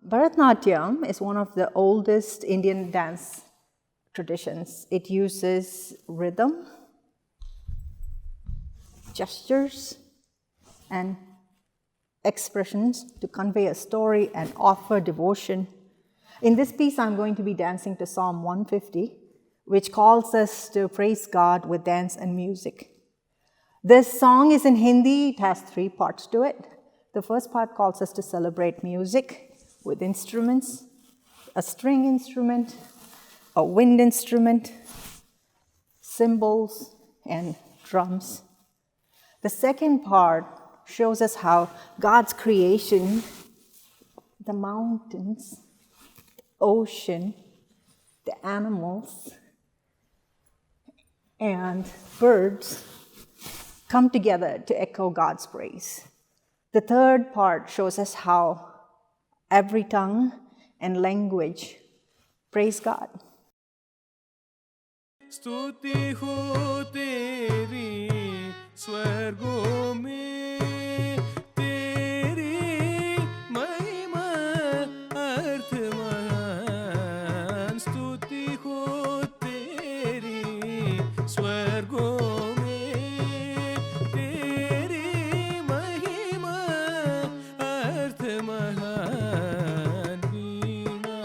Bharatanatyam is one of the oldest Indian dance traditions. It uses rhythm, gestures, and expressions to convey a story and offer devotion. In this piece, I'm going to be dancing to Psalm 150, which calls us to praise God with dance and music. This song is in Hindi. It has 3 parts to it. The first part calls us to celebrate music with instruments, a string instrument, a wind instrument, cymbals, and drums. The second part shows us how God's creation, the mountains, ocean, the animals, and birds come together to echo God's praise. The third part shows us how every tongue and language praise God. स्तुति हो तेरी स्वर्गों में, तेरी महिमा अर्थ महान। स्तुति हो तेरी स्वर्गों में, तेरी महिमा अर्थ महान। वीणा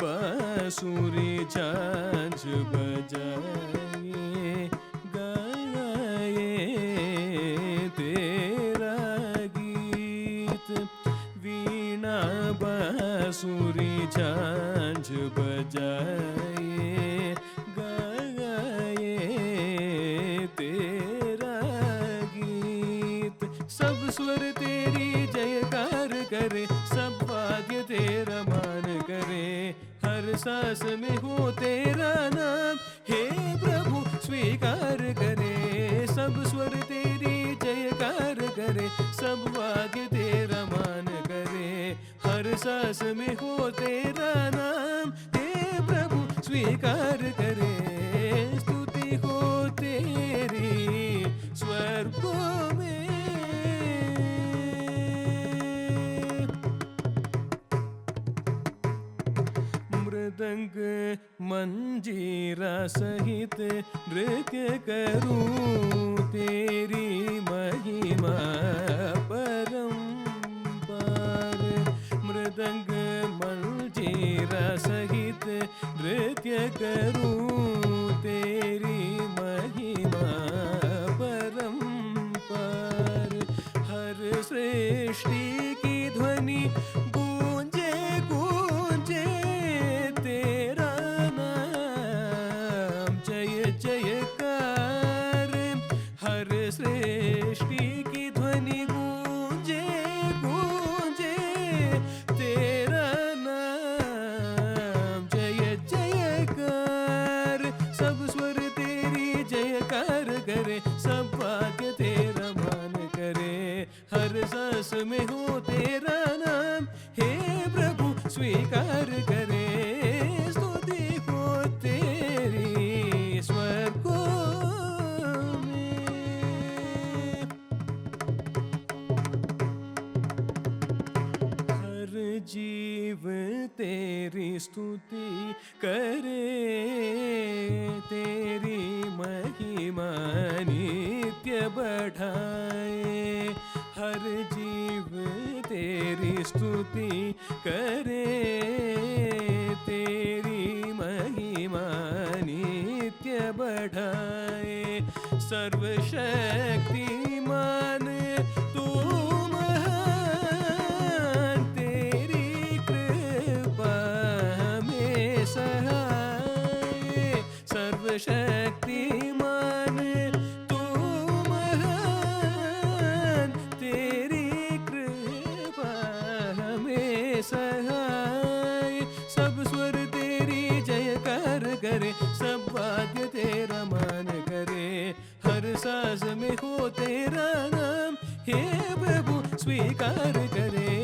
बांसुरी झांझ बजाए गाए तेरा गीत। वीणा बांसुरी झांझ बजाए गाए तेरा गीत। सब स्वर तेरी जयकार करे, सब वाद्य तेरा मान करे। हर सांस में हो तेरा नाम, हे प्रभु स्वीकार करे। सब स्वर तेरी जयकार करे, सब वाद्य तेरा मान करे। हर सांस में हो तेरा नाम, हे प्रभु स्वीकार करे। स्तुति हो तेरी स्वर्गों में। मृदंग मंजीरा सहित नृत्य करूं तेरी महिमा परंपार। मृदंग मंजीरा सहित नृत्य करूं तेरी महिमा परंपार। हर सृष्टि की ध्वनि गूंजे गूंजे तेरा नाम। जय जयकार। हर सृष्टि की ध्वनि गूंजे गूंजे तेरा नाम। जय जयकार। सब स्वर तेरी जयकार करे, सब वाद्य तेरा मान करे। हर सांस में हो तेरा नाम, हे प्रभु स्वीकार करे। स्तुति हो तेरी स्वर्गों में। हर जीव तेरी स्तुति करे, तेरी महिमा नित्य बढ़ाए। हर जीव तेरी स्तुति करे, तेरी महिमा नित्य बढ़ाए। सर्वशक्तिमान तू महान, तेरी कृपा हमें सहाय। सर्वशक्तिमान तू महान, तेरी कृपा हमें सहाय। सब स्वर तेरी जयकार करे, सब वाद्य तेरा मान करे। हर सांस में हो तेरा नाम, हे प्रभु स्वीकार करे।